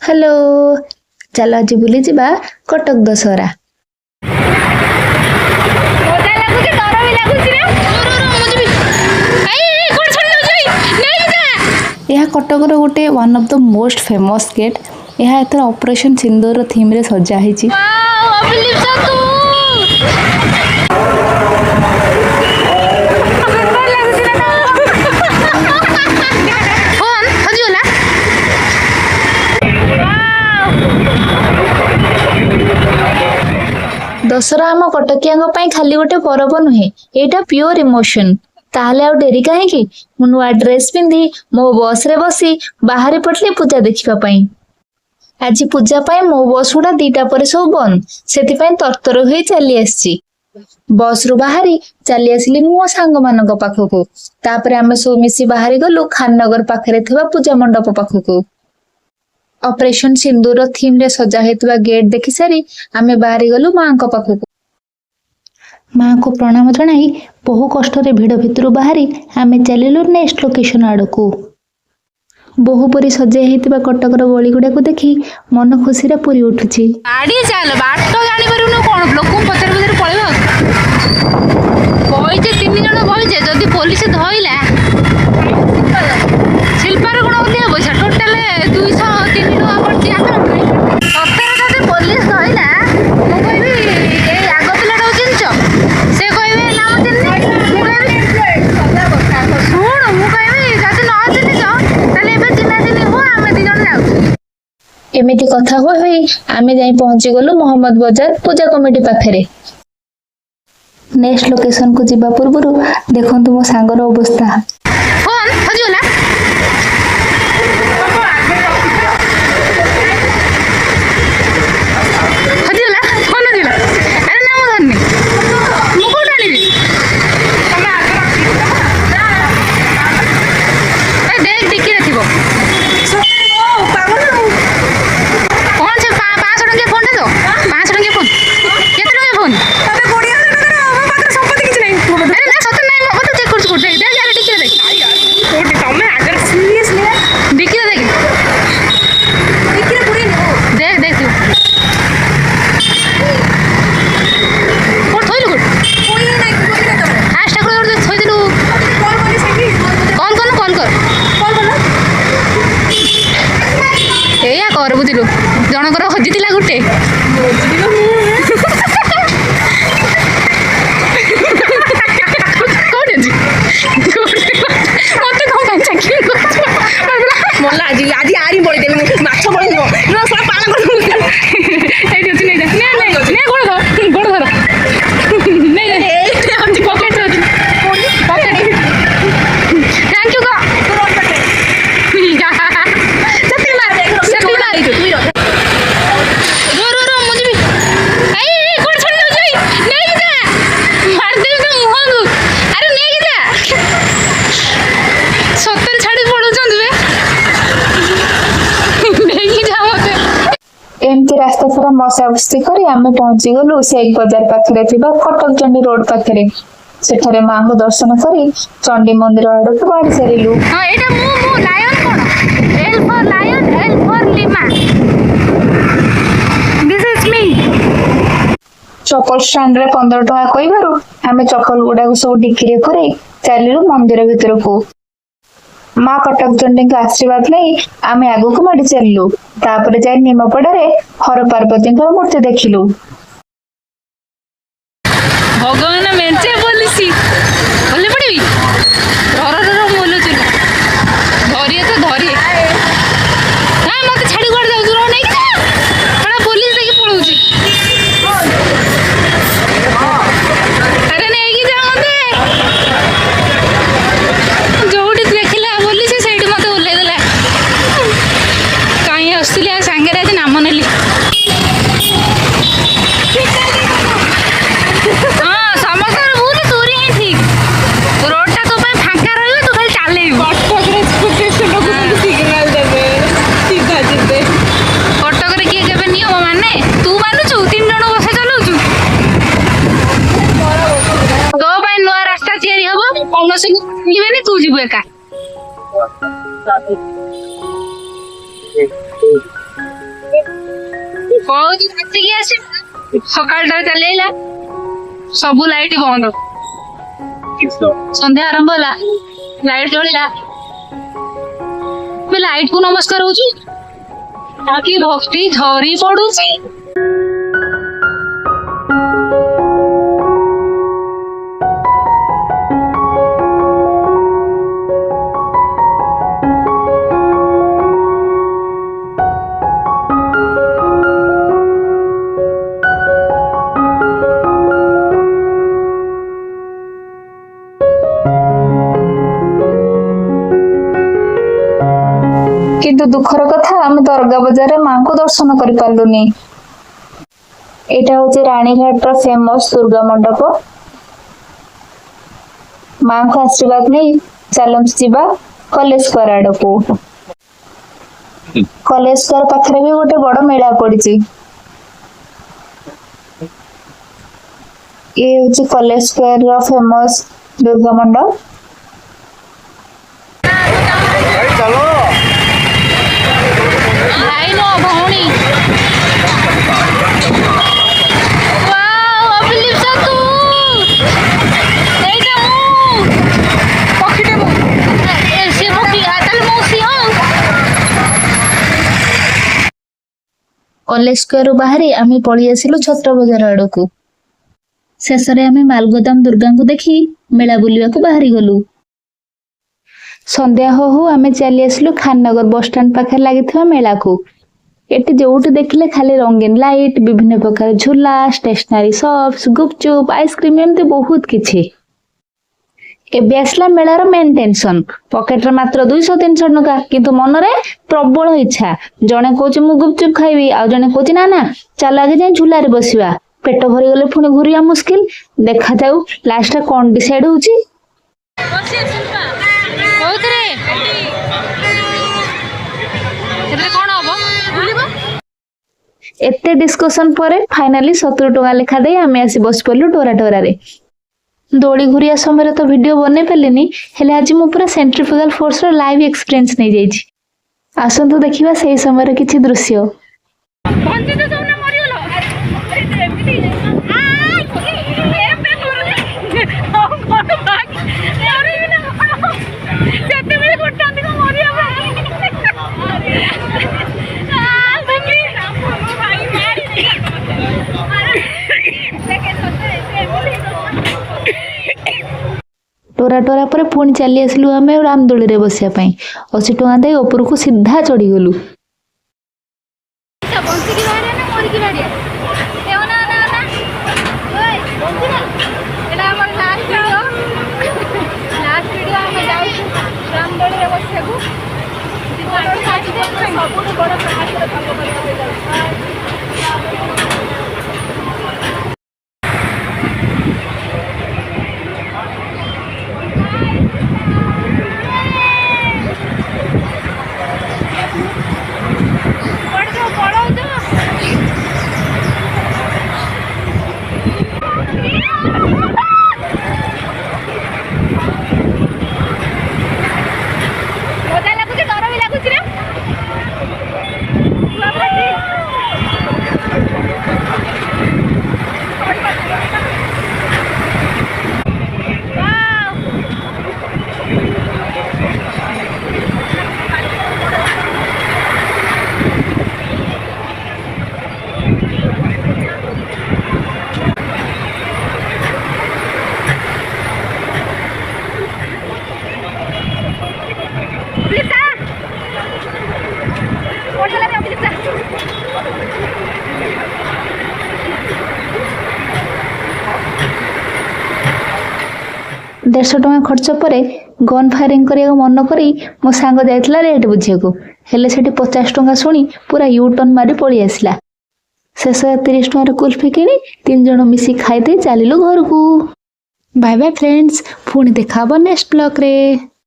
Hello चल आज बुली ଯିବା कटक दशहरा। यह कटक गोटे one of the most famous gate. यह एथर ऑपरेशन सिंदूर थीम रे सजा है। दशहरा आम कटकिया खाली गोटे परब नुहे, एटा प्योर इमोशन। ताहले आउ डेरी कहीं मु नुआ ड्रेस पिंधि मो बस रे बसी बाहर पड़े पूजा देखा। आज पूजा पाई मो बस गुड़ा 2टा पर सब बंद, से तरतर हो चली आसी। बस रु बाहरी चली आसिली मो सांग मान पाखक। तापर आम सब मिसी बाहरी गलु खाननगर पाखरे थिबा पूजा मंडप पाखक। ऑपरेशन सिंदूर थीम रे सजा हेतुवा गेट देखि सारी आमे बाहरी गलु मां को पाखक। मां को प्रणाम जणाई बहु कष्ट रे भिड़ भितरु बाहरी आमे चलिलु नेक्स्ट लोकेशन आड़कू। बहु परी सजा हेतिबा कटकर गली गुडा को देखि मन खुशी रे पूरी उठुची। गाड़ी चल बाट जानि परउनो कोन लोक पचर पचर पळेबो बहिचे 3 जण बहिचे जदी पुलिस धइला शिल्पार गुण होतिया पैसा टोटल 203 टका पड़ती अकाउंट रे। सतरे जदी पुलिस धइला मु कहबी ए आगो पिलाटा चिन्च से कहबे ना मु चिन्नी मु कहबी सुण मु कहबी जदी न चिन्निच ताले बे चिन्ना चिन्नी हो आमे 2 जण जाउ। एमिति कथा होई आमे जाई पहुंची गलु मोहम्मद बाजार पूजा कमिटी पाखरे। नेक्स्ट लोकेशन को जिबा पूर्वरु देखंतु मो सांगर अवस्था। फोन हजूला हजूला फोन हजूला अरे ना मु धरनी मु को डाली ए देख डिक्की रे थिबो कौन से 500 टके फोन दे दो 500 टके फोन केते टके फोन तबे 20000 टका हम पाखरे संपत्ति किछ नहीं। अरे ना सत नहीं मत चेक कर दे दे यार डिक्की रे देख कोटी तमे अगर सीरियसली डिक्की रे देख डिक्की रे पूरी नहीं देख देख तू और थोइलु गुड कोई नहीं कोई नहीं तमे हैशटैग रे थोइलु कॉल कर सेठी कॉल कर एया कर बुझिलु जनकर हजितिला गुटे कोटे जी मते कौन चेकिंग मोला आज आज आरी बोली देबी माछ बोली नो ना सब पालन कर एठी अछि नै नै गोड़ धर नै एठी हम पॉकेट रे पॉकेट थैंक यू का सती मार तू रो मुझे भी ए कोन छोड़ दो जई नहीं जा मार दे तो मुंह को अरे नहीं जा सत्तर छाड़ी पड़ो चंद बे नहीं जा मते एमती रास्ता सारा मशा बस्ती करी आमे पहुंची गलु शेख बाजार पाखरे थिबा कटक चंडी रोड पाखरे। सेठारे मां को दर्शन करी चंडी मंदिर आड़ को बाड़ी सारिलु। हां एटा मु लायन कोन L for lion L for Lima this is me. चप्पल स्टैंड रे 15 टका कइबारु आमे चप्पल गुडा को सब डिक्की रे पुरे चलिलु मंदिर भीतर को। मां कटक चंडी के आशीर्वाद नहीं आमे आगु को माडी चलिलु। तापर जाय निमपड़ा रे हर पार्वती को मूर्ति देखिलु। भगवान मेंचे बोलिसी बोले पड़बी रो मोलो चल धरिए तो धरिए ना मते छाड़ी गोड़ जाउ रो नहीं कि बड़ा पुलिस देखि पळौची अरे नहीं कि जा मते जोडी देखिला पुलिस सेठी मते उल्ले देला काई असलिया संगे रे नाम नेली हां समस्त भूल तोरी ही ठीक रोडटा तो पे फांका रहबे तो खाली चालेबी कटक रे स्कूटी लोग सिग्नल देबे सीधा जिते कटक रे के केबे नियम माने तू मानुचु 3 जण बसे चलाउचु तो भाई नया रास्ता तैयारी हबो कौनसी जीवेनी तू जीबो एका କହୁଛି ରାତିକି ଆସି ସକାଳଟାରେ ଚାଲିଲା ସବୁ ଲାଇଟ ବନ୍ଦ। ସନ୍ଧ୍ୟା ଆରମ୍ଭ ହେଲା, ଲାଇଟ ଜଳିଲା, ଲାଇଟ କୁ ନମସ୍କାର ହଉଛି। କି ଭକ୍ତି ଝରି ପଡୁଛି। କିନ୍ତୁ ଦୁଃଖର କଥା ଆମେ ଦରଗା ବଜାରରେ ମାଙ୍କୁ ଦର୍ଶନ କରିପାରିଲୁନି। ଏଇଟା ହଉଛି ରାଣୀଘାଟର ଫେମସ ଦୁର୍ଗା ମଣ୍ଡପ। ମାଙ୍କୁ ଆଶୀର୍ବାଦ ନେଇ ଚାଲନ୍ତୁ ଯିବା କଲେଜ ସ୍କୋୟାର ଆଡକୁ। କଲେଜ ସ୍କୋୟାର ପାଖରେ ବି ଗୋଟେ ବଡ ମେଳା ପଡିଛି। ଇଏ ହଉଛି କଲେଜ ସ୍କୋୟାର ର ଫେମସ ଦୁର୍ଗା ମଣ୍ଡପ। ଭାଇ ନ ଭଉଣୀ କଲେଜ ସ୍କୋୟାରରୁ ବାହାରି ଆମେ ପଳେଇ ଆସିଲୁ ଛତ୍ର ବଜାର ଆଡକୁ। ଶେଷରେ ଆମେ ମାଲଗୋଦାମ ଦୁର୍ଗାଙ୍କୁ ଦେଖି ମେଳା ବୁଲିବାକୁ ବାହାରି ଗଲୁ। ସନ୍ଧ୍ୟା ହଉ ହଉ ଆମେ ଚାଲି ଆସିଲୁ ଖାନନଗର ବସଷ୍ଟାଣ୍ଡ ପାଖରେ ଲାଗିଥିବା ମେଳାକୁ। ଏଠି ଯୋଉଠି ଦେଖିଲେ ଖାଲି ରଙ୍ଗୀନ ଲାଇଟ, ବିଭିନ୍ନ ପ୍ରକାର ଝୁଲା, ଷ୍ଟେସନାରୀ ସପ୍ସ, ଗୁପଚୁପ, ଆଇସ୍କ୍ରିମ, ଏମିତି ବହୁତ କିଛି। ଏବେ ଆସିଲା ମେଳାର ମେନ୍ ଟେନସନ। ପକେଟରେ ମାତ୍ର 200-300 ଟଙ୍କା, କିନ୍ତୁ ମନରେ ପ୍ରବଳ ଇଚ୍ଛା। ଜଣେ କହୁଛି ମୁଁ ଗୁପଚୁପ ଖାଇବି, ଆଉ ଜଣେ କହୁଛି ନା ନା ଚାଲ ଆଗେ ଯାଇ ଝୁଲାରେ ବସିବା। ପେଟ ଭରିଗଲେ ପୁଣି ଘୁରିବା ମୁସ୍କିଲ। ଦେଖାଯାଉ ଲାଷ୍ଟରେ କଣ ଡିସାଇଡ ହଉଛି। ଏତେ ଡିସ୍କସନ ପରେ ଫାଇନାଲି 70 ଟଙ୍କା ଲେଖା ଦେଇ ଆମେ ଆସି ବସି ପଡିଲୁ ଟୋରାଟୋରାରେ। ଦୋଳି ଘୁରିଆ ସମୟରେ ତ ଭିଡିଓ ବନେଇ ପାରିଲିନି, ହେଲେ ଆଜି ମୁଁ ପୁରା ସେଣ୍ଟ୍ରିଫ୍ୟୁଗାଲ ଫୋର୍ସର ଲାଇଭ ଏକ୍ସପିରିଏନ୍ସ ନେଇଯାଇଛି। ଆସନ୍ତୁ ଦେଖିବା ସେହି ସମୟର କିଛି ଦୃଶ୍ୟ। ଟୋରାଟୋରା ପରେ ପୁଣି ଚାଲି ଆସିଲୁ ଆମେ ରାମଦୋଳିରେ ବସିବା ପାଇଁ। 80 ଟଙ୍କା ଦେଇ ଉପରକୁ ସିଧା ଚଢିଗଲୁ। देढ़श टଙ୍କା खर्च पर गन फायरिंग करने मन कर मो सांग जाइथिला रेट बुझियाको हेले सेठी 50 टଙ୍କା शुणी पूरा यू टर्न मारी पड़ी आसला। शेष 30 टଙ୍କାର कुल्फी किणी 3 जण मिसी खाई दे चलिलु घर को। बाय बाय फ्रेंड्स, पुणी देखा नेक्स्ट ब्लॉग रे।